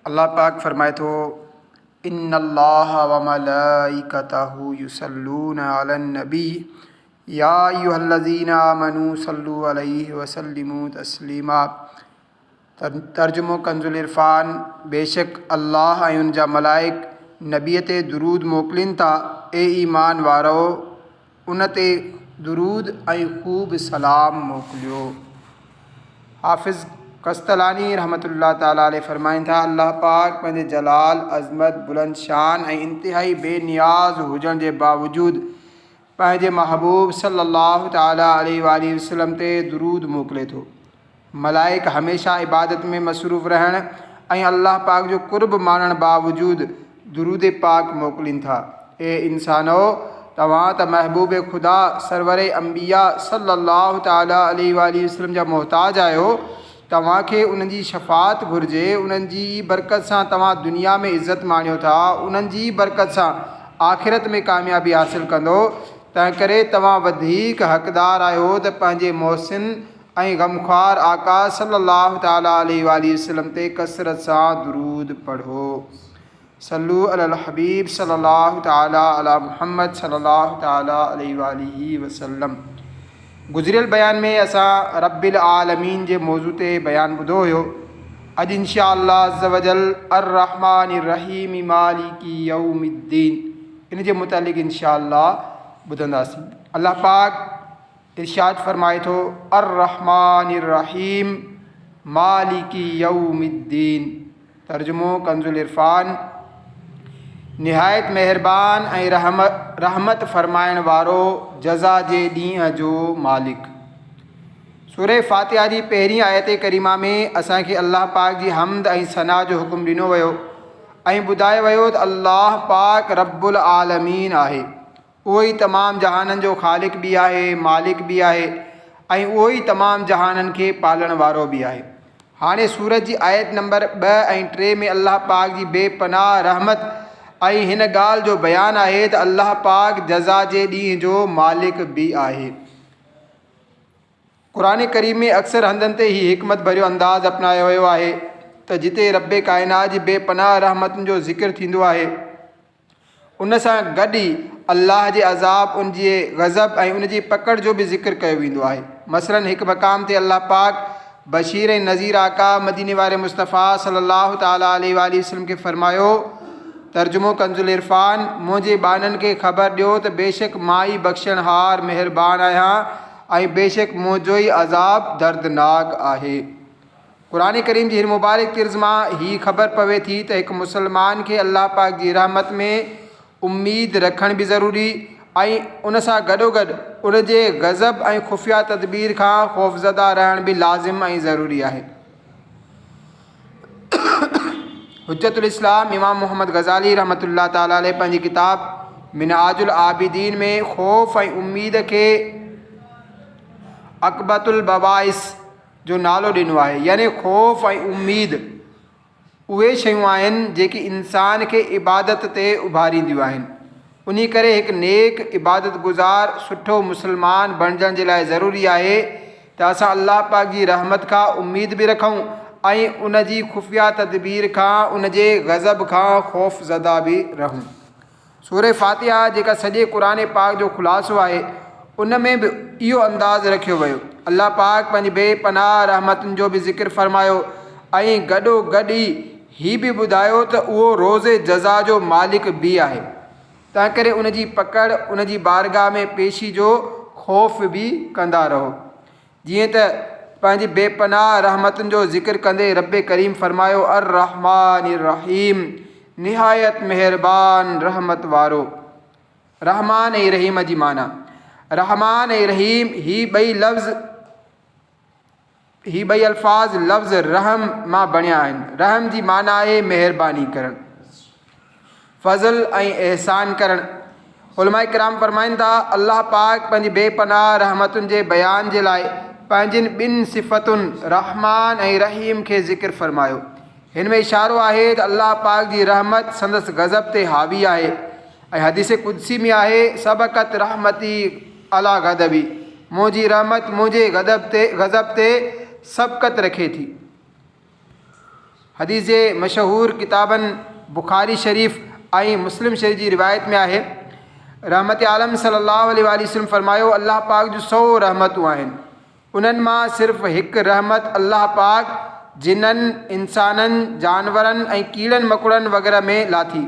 अल्लाह पाक फरमाए थो इन्नल्लाह व मलाइकतहु युसल्लूना अलन नबी या अय्युहल्लज़ीना आमनू सल्लु अलैहि व सल्लिमू तस्लीमा। तर्जुमो कंजुल इरफान। बेशक अल्लाह ऐं उन जा मलाइक नबीअ ते दुरूद मोकिलीनि था। ए ईमान वारो उन ते दुरूद ऐं ख़ूब सलाम मोकिलियो। हाफ़िज़ कस्तलानी रहमतुल्लाह ताला अलैह फरमाइनि था अल्लाह पाक पंहिंजे जलाल अज़मत बुलंद शान ऐं इंतिहाई बेनियाज़ हुजण जे बावजूदु पंहिंजे महबूब सल्लल्लाहु ताला अलैहि वसल्लम ते दुरूद मोकिले थो। मलाइक हमेशा इबादत में मसरूफ़ रहण ऐं अल्लाह पाक जो कुर्ब माणण बावजूदु दुरूद पाक मोकिलीनि था। ए इंसानो, तव्हां त महबूब ख़ुदा सरवरे अंबिया सल्लल्लाहु ताला अलैहि वसल्लम जा मोहताज आहियो। तव्हांखे उन्हनि जी शफ़ाअत घुरिजे। उन्हनि जी बरकत सां तव्हां दुनिया में इज़्ज़त माणियो था, उन्हनि जी बरकत सां आख़िरत में कामयाबी हासिलु कंदो। तंहिं करे तव्हां वधीक हक़दार आहियो त पंहिंजे मोहसिन ऐं गमख़्वार आका सल्लल्लाहु ताला अलैहि वसल्लम ते कसरत सां दुरूद पढ़ो। सल्लु अलल हबीब सल्लल्लाहु ताला अला मुहम्मद सल्लल्लाहु ताला अलैहि वसल्लम। गुज़िरियल बयान में असां रब्बिल आलमीन जे मौज़ू ते बयानु ॿुधो हुयो। अॼु इंशाअल्लाह अज़्ज़ व जल अर्रहमानिर रहीम मालिकी यौमिद्दीन इन जे मुतालिक़ इंशाअल्लाह ॿुधंदासीं। अल्लाह पाक इरशाद फरमाए थो अर्रहमानिर रहीम मालिकी यौमिद्दीन। तर्जुमो कंजुल इरफान। निहायत मेहरबान ऐं रहमत फरमाइण वारो, जज़ा जे ॾींहं जो मालिक। सूरह फ़ातिहा जी पहिरीं आयत करीमा में असांखे अल्लाह पाक जी हम्द ऐं सना जो हुकुम ॾिनो वियो ऐं ॿुधायो वियो त अल्लाह पाक रब्बुल आलमीन आहे। उहो ई तमामु जहाननि जो ख़ालिक बि आहे, मालिक बि आहे ऐं उहो ई तमामु जहाननि खे पालण वारो बि आहे। हाणे सूरत जी आयत नंबर 2 ऐं 3 में अल्लाह पाक जी बेपनाह रहमत ऐं हिन ॻाल्हि जो बयानु आहे त अल्लाह पाक जज़ा जे ॾींहं जो मालिक बि आहे। क़ुरान करीम में अक्सर हंधनि ते ही हिकमत भरियो अंदाज़ अपनायो वियो आहे त जिते रब काइनात जी बेपनाह रहमतुनि जो ज़िक्र थींदो आहे, उन सां गॾु ई अल्लाह जे अज़ाब, उन जे गज़ब ऐं उन जी पकड़ जो बि ज़िक्र कयो वेंदो आहे। मसलन हिकु मक़ाम ते अल्लाह पाक बशीर ऐं नज़ीर आका मदीने वारे मुस्तफ़ा सल्लल्लाहु ताला अलैहि वसल्लम खे फ़रमायो। तर्जुमो कंजुल इरफान। मुंहिंजे बाननि खे ख़बर ॾियो त बेशक मां ई बख़्शणहार महिरबान आहियां ऐं बेशक मुंहिंजो ई अज़ाब दर्दनाक आहे। क़ुरान करीम जी हिन मुबारक तिर्ज़ मां ही ख़बर पवे थी त हिकु मुसलमान खे अल्लाह पाक जी रहमत में उम्मीद रखण बि ज़रूरी ऐं उन सां गॾोगॾु उन जे गज़ब ऐं ख़ुफ़िया तदबीर खां ख़ौफ़ज़दा रहण बि लाज़िम ऐं ज़रूरी आहे। हुज्जतुल इस्लाम इमाम मोहम्मद गज़ाली रहमतुल्लाह ताला अलैह पंहिंजी किताब मिनहाजुल आबिदीन में ख़ौफ़ ऐं उम्मीद खे अक़बतुल बवाइस जो नालो ॾिनो आहे। यानी ख़ौफ़ ऐं उम्मीद उहे शयूं आहिनि जेकी इंसान खे इबादत ते उभारींदियूं आहिनि। उन्ही करे हिकु नेक इबादत गुज़ार सुठो मुसलमान बणजण जे लाइ ज़रूरी आहे त असां अल्लाह पाक जी रहमत खां उम्मीद बि रखूं ऐं उन जी ख़ुफ़िया तदबीर खां, उन जे गज़ब खां ख़ौफ़ज़दा बि रहूं। सूरह फ़ातिहा जेका सॼे क़ुरान पाक जो ख़ुलासो आहे, उन में बि इहो अंदाज़ रखियो वियो। अल्लाह पाक पंहिंजी बेपनाह रहमतुनि जो बि ज़िक्र फ़रमायो ऐं गॾोगॾु ई ही बि ॿुधायो त उहो रोज़े जज़ा जो मालिक बि आहे। तंहिं करे उन जी पकड़, उन जी बारगाह में पेशी जो ख़ौफ़ बि कंदा रहो। जीअं त पंहिंजी बेपनाह रहमतुनि जो ज़िक्र कंदे रब करीम फ़रमायो अर्रहमानिर रहीम, निहायत मेहरबान रहमत वारो। रहमान ऐं रहीम जी माना, रहमान ऐं रहीम ही ॿई अल्फाज़ लफ़्ज़ रहम मां बणिया आहिनि। रहम जी माना आहे महिरबानी करणु, फ़ज़ल ऐं एहसान करणु। उलमा किराम फ़रमाइनि था अल्लाह पाक पंहिंजी बेपनाह रहमतुनि जे बयान जे लाइ पंहिंजिन ॿिनि सिफ़तुनि रहमान ऐं रहीम खे ज़िक्र फ़रमायो। हिन में इशारो आहे त अल्लाह पाक जी रहमत संदसि गज़ब ते हावी आहे ऐं हदीस कुदसी में आहे सबक़त रहमती अला गज़बी, मुंहिंजी रहमत मुंहिंजे गज़ब ते सबक़त रखे थी। हदीस जे मशहूर किताबनि बुखारी शरीफ़ ऐं मुस्लिम शरीफ़ जी रिवायत में आहे, रहमत आलम सल्लल्लाहु अलैहि वसल्लम फरमायो, अल्लाह पाक जो 100 रहमतूं आहिनि, उन्हनि मां सिर्फ़ु हिकु रहमत अल्लाह पाक जिन्हनि, इंसाननि, जानवरनि ऐं कीड़नि मकोड़नि वग़ैरह में लाथी।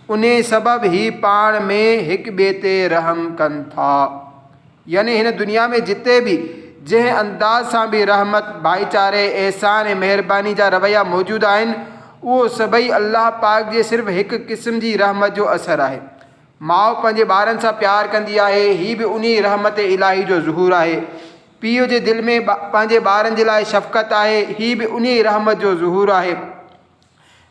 उन सबबु ही पाण में हिक ॿिए ते रहम कनि था। यानी हिन दुनिया में जिते बि जंहिं अंदाज़ सां बि रहमत, भाईचारे, एहसान ऐं महिरबानी जा रवैया मौजूदु आहिनि, उहो सभई अल्लाह पाक जे सिर्फ़ु हिकु क़िस्म जी रहमत जो असरु आहे। माउ पंहिंजे ॿारनि सां प्यारु कंदी आहे, हीअ बि उन रहमत इलाही जो ज़ुहूर आहे। पीउ जे दिलि में पंहिंजे ॿारनि जे लाइ शफ़क़त आहे, हीअ बि उन रहमत जो ज़ुहूर आहे।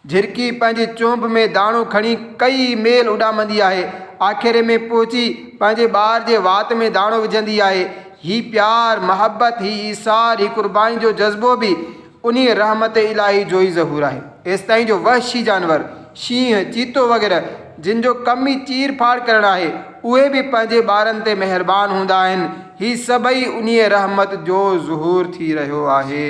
झिरकी पंहिंजी चुंभ में दाणो खणी कई मेल उॾामंदी आहे, आख़िर में पहुची पंहिंजे ॿार जे वात में दाणो विझंदी आहे। हीअ प्यार, मोहब्बत, हीअ ईसार, हीअ क़ुर्बानी जो जज़्बो बि उन रहमत इलाही जो ई ज़हूर आहे। एसि ताईं जो वहशी जानवर, शींहं, चीतो वग़ैरह जिन जो कम ई चीर फाड़ करणु आहे, उहे बि पंहिंजे ॿारनि ते महिरबान हूंदा आहिनि। हीअ सभई उन रहमत जो ज़ुहूर थी रहियो आहे।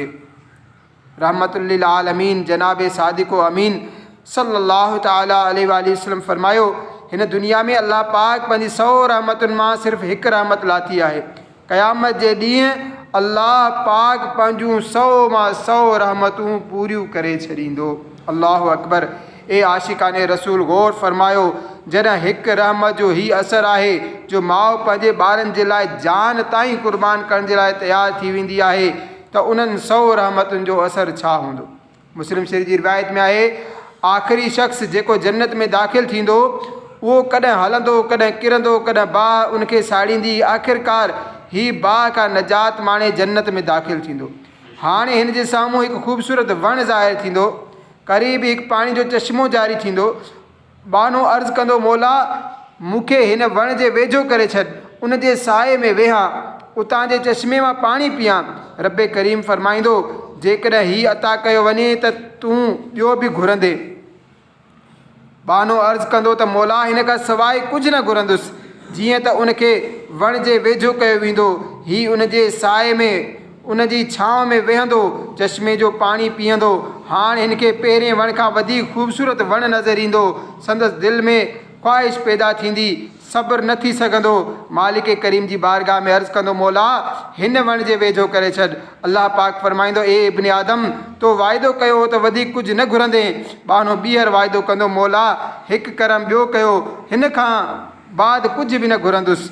रहमतुल्लिल आलमीन जनाब सादिक़ो अमीन सल्लल्लाहु तआला अलैहि वसल्लम फरमायो, हिन दुनिया में अल्लाह पाक पंहिंजी 100 रहमतुनि मां सिर्फ़ु हिकु रहमत लाथी आहे। क़यामत जे ॾींहुं अल्लाह पाक पंहिंजूं 100 मां 100 रहमतूं पूरियूं करे छॾींदो। अल्लाहु अकबर। ए आशिकाने रसूल, गौर फरमायो, जॾहिं हिकु रहमत जो ही असरु आहे जो माउ पंहिंजे ॿारनि जे लाइ जान ताईं क़ुर्बान करण जे लाइ तयारु थी वेंदी आहे, त उन्हनि 100 रहमतुनि जो असरु छा हूंदो। मुस्लिम शरीफ़ जी रिवायत में आहे, आख़िरी शख़्स जेको जन्नत में दाख़िल थींदो, उहो कॾहिं हलंदो, कॾहिं किरंदो, कॾहिं बाहि उनखे साड़ींदी, आख़िरकार ही बाहि खां निजात माणे जन्नत में दाख़िल थींदो। हाणे हिन जे साम्हूं हिकु ख़ूबसूरत वणु ज़ाहिर थींदो, क़रीब हिकु पाणी जो चश्मो जारी थींदो। बानो अर्ज़ु कंदो, मौला मूंखे हिन वण जे वेझो करे छॾ, उन जे साए में वेहां, उतां जे चश्मे मां पाणी पीआं। रब करीम फरमाईंदो, जेकॾहिं हीअ अता कयो वञे त तूं ॿियो बि घुरंदे। बानो अर्ज़ु कंदो त मौला हिन खां सवाइ कुझु न घुरंदुसि। जीअं त उनखे वण जे वेझो कयो वेंदो, हीअ उन जे साए में, उन जी छांव में वेहंदो, चश्मे जो पाणी पीअंदो। हाणे हिन खे पहिरें वण खां वधीक ख़ूबसूरत वणु नज़र ईंदो। संदसि दिलि में ख़्वाहिश पैदा थींदी, सब्र न थी सघंदो। मालिक करीम जी बारगाह में अर्ज़ु कंदो, मौला हिन वण जे वेझो करे छॾ। अल्लाह पाक फरमाईंदो, ए इब्ने आदम, तो वाइदो कयो त वधीक कुझु न घुरंदे। बानो ॿीहर वाइदो कंदो, मौला हिकु करम ॿियो कयो, हिन खां बाद कुझु बि न घुरंदुसि।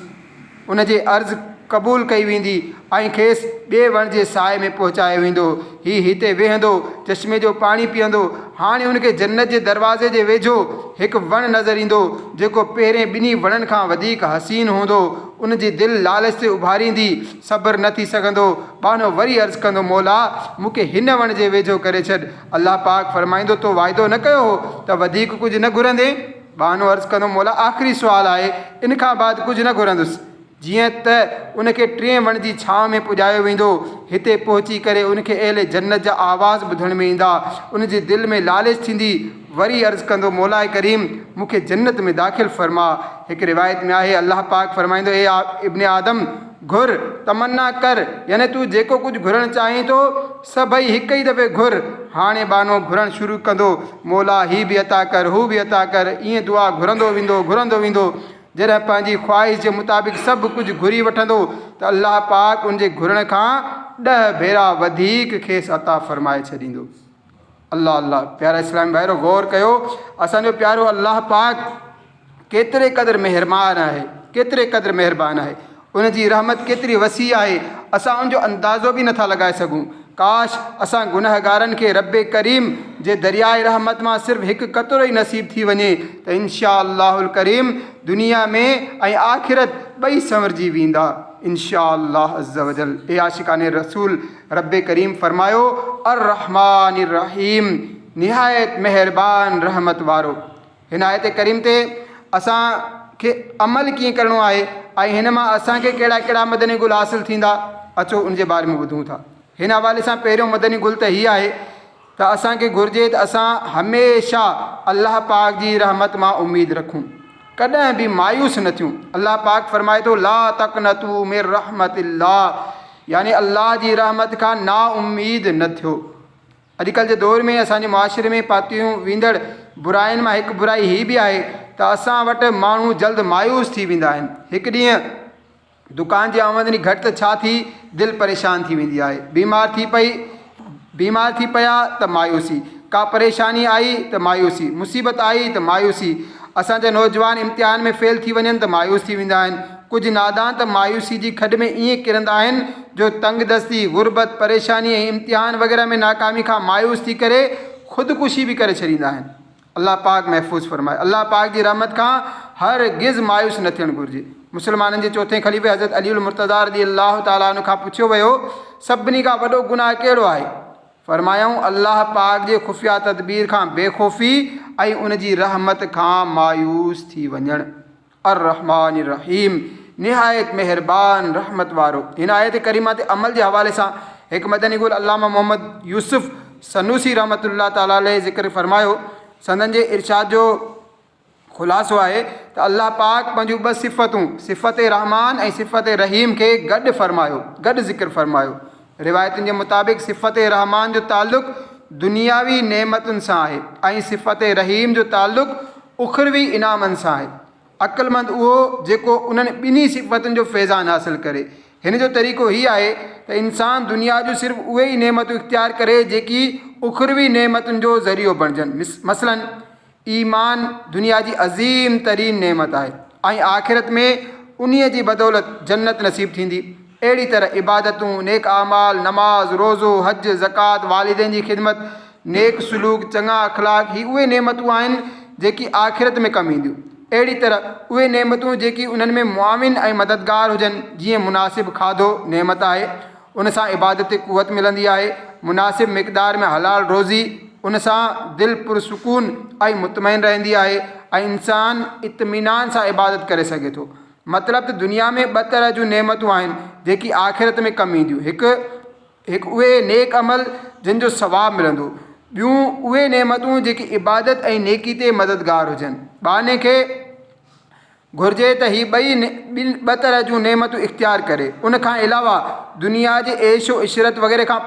उन जे अर्ज़ु क़बूल कई वेंदी ऐं खेसि ॿिए वण जे साए में पहुचायो वेंदो। हीअ हिते वेहंदो, चश्मे जो पाणी पीअंदो। हाणे उनखे जन्नत जे दरवाज़े जे वेझो हिकु वणु नज़र ईंदो, जेको पहिरें ॿिन्ही वणनि खां वधीक हसीन हूंदो। उन जी दिलि लालच ते उभारींदी, सब्र न थी सघंदो। बानो वरी अर्ज़ु कंदो, मौला मूंखे हिन वण जे वेझो करे छॾ। अल्लाह पाक फरमाईंदो, तो वाइदो न कयो हो त वधीक कुझु न घुरंदे। बानो अर्ज़ु कंदो, मौला आख़िरी सुवालु आहे, इन खां बाद कुझु न घुरंदुसि। जीअं त उनखे 3 वण जी छांव में पुॼायो वेंदो। हिते पहुची करे उनखे अहिड़े जन्नत जा आवाज़ ॿुधण में ईंदा, उन जी दिलि में लालच थींदी। वरी अर्ज़ु कंदो, मौला करीम मूंखे जन्नत में दाख़िल फरमा। हिकु रिवायत में आहे, अल्लाह पाक फरमाईंदो, ए इब्ने आदम, घुर, तमन्ना कर, यानी तूं जेको कुझु घुरणु चाहीं थो सभई हिकु ई दफ़े घुर। हाणे बानो घुरणु शुरू कंदो, मौला ही बि अता कर, हू बि अता कर। ईअं दुआ घुरंदो वेंदो। जॾहिं पंहिंजी ख्वाहिश जे मुताबिक़ सभु कुझु घुरी वठंदो त अल्लाह पाक उनजे घुरण खां 10 भेरा वधीक खेसि अता फरमाए छॾींदो। अल्लाह अल्लाह। प्यारा इस्लामी भाइरो, गौर कयो, असांजो प्यारो अल्लाह पाक केतिरे क़दुरु महिरबान आहे, उन जी रहमत केतिरी वसी आहे, असां उनजो अंदाज़ो बि नथा लॻाए सघूं। काश असां गुनहगारनि खे रब करीम जे दरियाए रहमत मां सिर्फ़ु हिकु क़तरो ई नसीब थी वञे त इंशा अल्लाहुल करीम दुनिया में ऐं आख़िरत ॿई संवरजी वेंदा इंशा अल्लाह अज़्ज़ वजल। ए आशिकाने रसूल, रब करीम फरमायो, अर रहमान रहीम, निहायत महिरबान रहमत वारो। हिन आयत करीम ते असांखे अमल कीअं करिणो आहे ऐं हिन मां असांखे कहिड़ा कहिड़ा मदनी गुल हासिल थींदा, अचो उनजे बारे में ॿुधूं था। हिन हवाले सां पहिरियों मदनी गुल त हीअ आहे त असांखे घुरिजे त असां हमेशह अल्लाह पाक जी रहमत मां उमेदु रखूं, कॾहिं बि मायूस न थियूं। अल्लाह पाक फरमाए थो, ला तक़नतू मिन रहमतिल्लाह, यानी अल्लाह जी रहमत खां ना उमीद न थियो। अॼुकल्ह जे दौर में असांजे मुआशिरे में पातियूं वेंदड़ बुराइनि मां हिकु बुराई हीअ बि आहे त असां वटि माण्हू जल्द मायूस थी वेंदा आहिनि। हिकु ॾींहुं दुकान जी आमदनी घटि त छा थी दिलि परेशान थी वेंदी आहे। बीमार थी पिया त मायूसी, का परेशानी आई त मायूसी, मुसीबत आई त मायूसी। असांजा नौजवान इम्तिहान में फेल थी वञनि त मायूस थी वेंदा आहिनि। कुझु नादान त मायूसी जी खॾ में ईअं किरंदा आहिनि जो तंगदस्ती, गुरबत, परेशानी ऐं इम्तिहान वग़ैरह में नाकामी खां मायूस थी करे ख़ुदकुशी बि करे छॾींदा आहिनि। अल्लाह पाक महफ़ूज़ फरमाए। अल्लाह पाक जी रहमत खां हरगिज़ मायूस न थियणु घुरिजे। मुस्लमाननि जे चौथे ख़लीफ़े हज़रत अलीउल मुर्तज़ा रज़ियल्लाहु ताला अन्हु खां पुछियो वियो, सभिनी खां वॾो गुनाह कहिड़ो आहे? फरमायूं, अल्लाह पाक जे खुफ़िया तदबीर खां बेखौफ़ी ऐं उन जी रहमत खां मायूस थी वञणु। अर्रहमान रहीम, निहायत मेहरबान रहमत वारो। हिन आयत करीमा ते अमल जे हवाले सां हिकु मदनी गुल अल्लामा मोहम्मद यूसुफ़ सनूसी रहमतुल्लाह ताला अलैहि ज़िक्र फरमायो। संदन जे इरशाद जो ख़ुलासो आहे त अल्लाह पाक पंहिंजूं ॿ सिफ़तूं, सिफ़त रहमान ऐं सिफ़त रहीम खे गॾु फरमायो, गॾु ज़िक्र फरमायो। रिवायतुनि जे मुताबिक़ सिफ़त रहमान जो ताल्लुक़ दुनियावी नेमतुनि सां आहे ऐं सिफ़त रहीम जो ताल्लुक़ उखरवी इनामनि सां आहे। अक़ुलमंद उहो जेको उन्हनि ॿिन्ही सिफ़तुनि जो फैज़ान हासिलु करे। हिन जो तरीक़ो हीअ आहे त इंसान दुनिया जो सिर्फ़ु उहे ई नेमतूं इख़्तियार करे जेकी उखरवी नेमतुनि जो ज़रियो बणिजनि। मसलन ईमान दुनिया जी अज़ीम तरीन नेमत आहे ऐं आख़िरत में उन्हीअ जी बदौलत जन्नत नसीब थींदी। अहिड़ी तरह इबादतूं, नेक आमाल, नमाज़, रोज़ो, हज, ज़कात, वालिदैन जी ख़िदमत, नेक सलूक, चङा अखलाक, ही उहे नेमतूं आहिनि जेकी आख़िरत में कमु ईंदियूं। अहिड़ी तरह उहे नेमतूं जेकी उन्हनि में मुआविन ऐं मददगार हुजनि, जीअं मुनासिब खाधो नेमत आहे, उन सां इबादत ते क़ुवत मिलंदी आहे। मुनासिब मिक़दार में हलाल रोज़ी, उन सां दिलि पुरसुकून ऐं मुतमइन रहंदी आहे ऐं इंसान इत्मीनान सां इबादत करे सघे थो। मतिलबु त दुनिया में ॿ तरह जूं नेमतूं आहिनि जेकी आख़िरत में कमु ईंदियूं। हिकु उहे नेक अमल जिन जो सवाबु मिलंदो, ॿियूं उहे नेमतूं जेकी इबादत ऐं नेकी ते मददगार हुजनि। बाने खे घुरिजे त ही ॿ तरह जूं नेमतूं इख़्तियार करे, उन खां अलावा दुनिया जे ऐशो इशरत वग़ैरह खां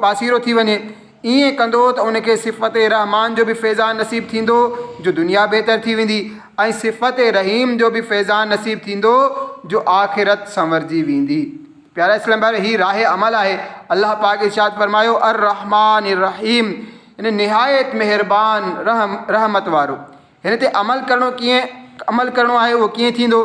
पासीरो थी वञे। ईअं कंदो त उनखे सिफ़त रहमान जो बि फैज़ान नसीब थींदो जो दुनिया बहितर थी वेंदी ऐं सिफ़त रहीम जो बि फैज़ान नसीब थींदो जो आख़िरत संवरजी वेंदी। प्यारा इस्लाम भाई, ही राह अमल आहे। अल्लाह पाक इरशाद फरमायो, अर्रहमान रहीम, इन निहायत मेहरबान रहमत वारो। हिन ते अमल करणो आहे उहो कीअं थींदो?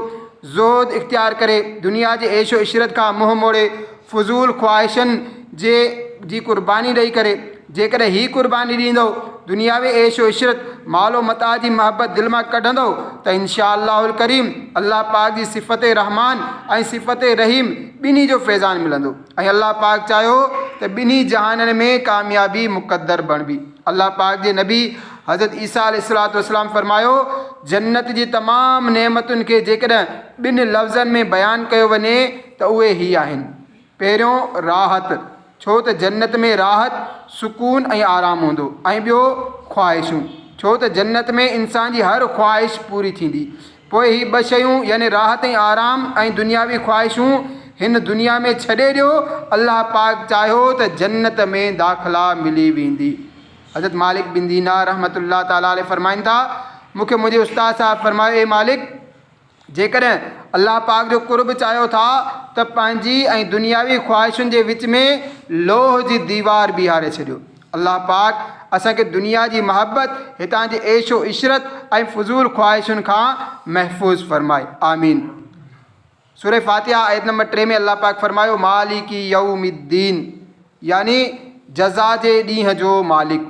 ज़ोद इख़्तियार करे, दुनिया जे ऐशो इशरत खां मुंहुं मोड़े, फ़ुज़ूल ख़्वाहिशनि जी कुर्बानी ॾेई करे। जेकॾहिं ही कुर्बानी ॾींदो, दुनियावी ऐशो इशरत, मालो मता जी महबत दिलि मां कढंदो त इंशा अल्लाहुल करीम अल्लाह पाक जी सिफ़त रहमान ऐं सिफ़त रहीम ॿिन्ही जो फैज़ान मिलंदो ऐं अल्लाह पाक चाहियो त ॿिन्ही जहाननि में कामयाबी मुक़द्दर बणिबी। अल्लाह पाक जे नबी हज़रत ईसा अलैहिस्सलातु वस्सलाम फरमायो, जन्नत जी तमामु नेमतुनि खे जेकॾहिं ॿिनि लफ़्ज़नि में बयानु कयो वञे त उहे ही आहिनि। पहिरियों राहत, छो त जन्नत में राहत, सुकून ऐं आराम हूंदो, ऐं ॿियो ख़्वाहिशूं, छो त जन्नत में इंसान जी हर ख़्वाहिश पूरी थींदी। पोइ ही ॿ शयूं यानी राहत ऐं आराम ऐं दुनियावी ख़्वाहिशूं हिन दुनिया में छॾे ॾियो। अल्लाह पाक चाहियो त जन्नत में दाख़िला मिली वेंदी। हज़रत मालिक बिन दीनार रहमतुल्लाह ताला अलैहि फरमाइनि था, मूंखे मुंहिंजे उस्ताद साहिबु फरमायो, ए मालिक, जेकॾहिं अल्लाह पाक जो कुर्ब चाहियो था त पंहिंजी ऐं दुनियावी ख़्वाहिशुनि जे विच में लोह जी दीवार बीहारे छॾियो। अल्लाह पाक असांखे दुनिया जी महबत, हितां जे ऐशो इशरत ऐं फ़ुज़ूल ख़्वाहिशुनि खां महफ़ूज़ फरमाए। आमीन। सूरह फातिहा आयत नंबर 3 में अल्लाह पाक फरमायो, मालिकी यौमिद्दीन, यानी जज़ा जे ॾींहं जो मालिक।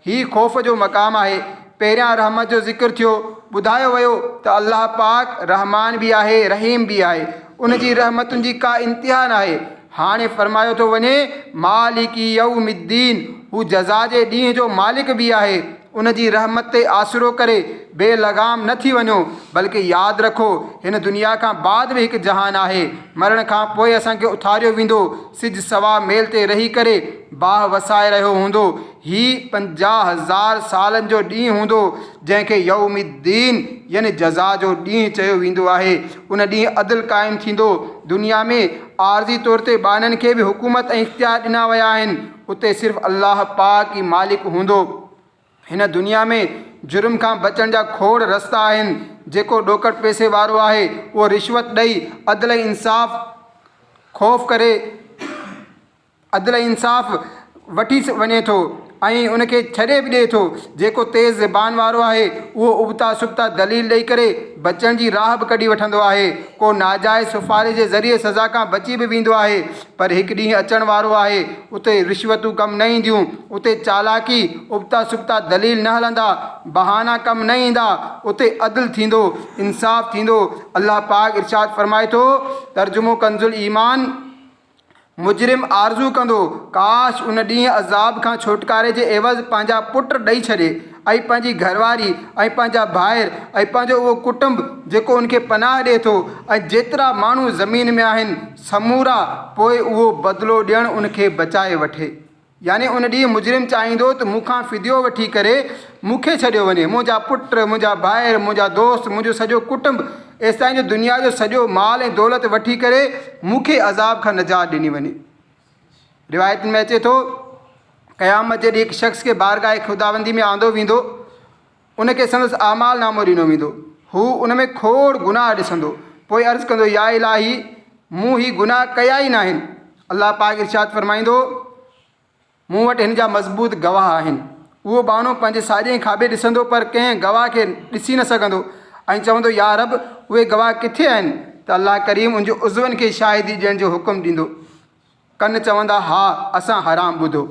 ही ख़ौफ़ जो मक़ाम आहे। पहिरियां रहमत जो ज़िक्र थियो, ॿुधायो वियो त अल्लाह पाक रहमान बि आहे, रहीम बि आहे, उन जी रहमतुनि जी का इंतिहा न आहे। हाणे फरमायो थो वञे मालिकी यौमिद्दीन, हू जज़ा जे ॾींहं जो मालिक बि आहे। उन जी रहमत ते आसिरो करे बेलगाम न थी वञो, बल्कि यादि रखो हिन दुनिया खां बाद बि हिकु जहान आहे। मरण खां पोइ असांखे उथारियो वेंदो, सिज सवा मेल ते रही करे बाह वसाए रहियो हूंदो। ही 50,000 सालनि जो ॾींहुं हूंदो जंहिंखे यौमिद्दीन यानी जज़ा जो ॾींहुं चयो वेंदो आहे। उन ॾींहुं अदल क़ाइमु थींदो। दुनिया में आर्ज़ी तौर ते ॿाननि खे बि हुकूमत ऐं इख़्तियार ॾिना विया आहिनि। उते सिर्फ़ु अल्लाह पाक ई मालिक हूंदो। हिन दुनिया में जुर्म खां बचण जा खोड़ रस्ता आहिनि। जेको ॾोकड़ पैसे वारो आहे उहो रिश्वत ॾेई अदल इंसाफ़ ख़ौफ़ करे अदल इंसाफ़ वठी वञे थो ऐं उनखे छॾे बि ॾिए थो। जेको तेज़ ज़बान वारो आहे उहो उबता सुबता दलील ॾेई करे बचण जी राह बि कढी वठंदो आहे। को नाजाइज़ सुफ़ारिश जे ज़रिए सज़ा खां बची बि वेंदो आहे। पर हिकु ॾींहुं अचण वारो आहे उते रिश्वतूं कमु न ईंदियूं, उते चालाकी उबता सुबता दलील न हलंदा, बहाना कमु न ईंदा, उते अदल थींदो, इंसाफ़ थींदो। अल्लाह पाक इरशाद फरमाए थो, तर्जुमो कंजुल ईमान, मुजरिम आरज़ू कंदो काश उन ॾींहुं अज़ाब खां छुटकारे जे एवज़ पंहिंजा पुट ॾेई छॾे ऐं पंहिंजी घरवारी ऐं पंहिंजा भाइर ऐं पंहिंजो उहो कुटुंब जेको उनखे पनाह ॾिए थो ऐं जेतिरा माण्हू ज़मीन में आहिनि समूरा, पोइ उहो बदिलो ॾियणु उनखे बचाए वठे। यानी उन ॾींहुं मुजरिम चाहींदो त मूंखां फ़िदियो वठी करे मूंखे छॾियो वञे, मुंहिंजा पुट, मुंहिंजा भाइर, मुंहिंजा दोस्त, मुंहिंजो सॼो कुटुंब, एसि ताईं जो दुनिया जो सॼो माल ऐं दौलत वठी करे मूंखे अज़ाब खां निजात ॾिनी वञे। रिवायत में अचे थो, क़यामत जे ॾींहुं हिकु शख़्स खे बारगाह ख़ुदाबंदी में आंदो वेंदो, उनखे संदसि आमाल नामो ॾिनो वेंदो। हू उन में खोड़ गुनाह ॾिसंदो, पोइ अर्ज़ु कंदो, या इलाही मूं ही गुनाह कया ई न आहिनि। अल्लाह पाक इरशाद फरमाईंदो, मूं वटि हिन जा मज़बूत गवाह आहिनि। उहो बानो पंहिंजे साॼे खाॿे ॾिसंदो पर कंहिं गवाह खे ॾिसी न सघंदो ऐं चवंदो, या रब उहे गवाह किथे आहिनि? त अल्लाह करीम उनजे उज़वनि खे शाहिदी ॾियण जो हुकुम ॾींदो। कन चवंदा, हा असां हराम ॿुधो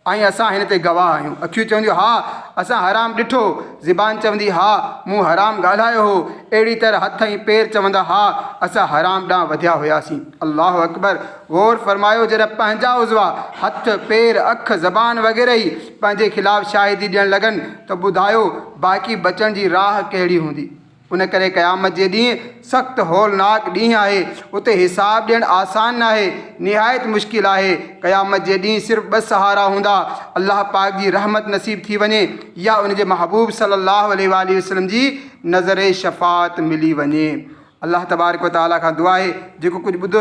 ऐं असां हिन ते गवाह आहियूं। अखियूं चवंदियूं, हा असां हराम ॾिठो। ज़बान चवंदी, हा मूं हराम ॻाल्हायो हो। अहिड़ी तरह हथ ऐं पेर चवंदा, हा असां हराम ॾांहुं वधिया हुयासीं। अल्लाह अकबर। गौर फरमायो, जॾहिं पंहिंजा उज़वा हथ, पेर, अखि, ज़बान वग़ैरह ई पंहिंजे ख़िलाफ़ु शाहिदी ॾियणु लॻनि त ॿुधायो बाक़ी बचण जी राह कहिड़ी हूंदी। उन करे क़यामत जे ॾींहुं सख़्तु हौलनाक ॾींहुं आहे। उते हिसाब ॾियणु आसान न आहे, निहायत मुश्किल आहे। क़यामत जे ॾींहुं सिर्फ़ु ॿ सहारा हूंदा, अल्लाह पाक जी रहमत नसीब थी वञे या उनजे महबूब सल्लल्लाहु अलैहि वसल्लम जी नज़र शफ़ात मिली वञे। अल्लाह तबारक व तआला खां दुआ आहे, जेको कुझु ॿुधो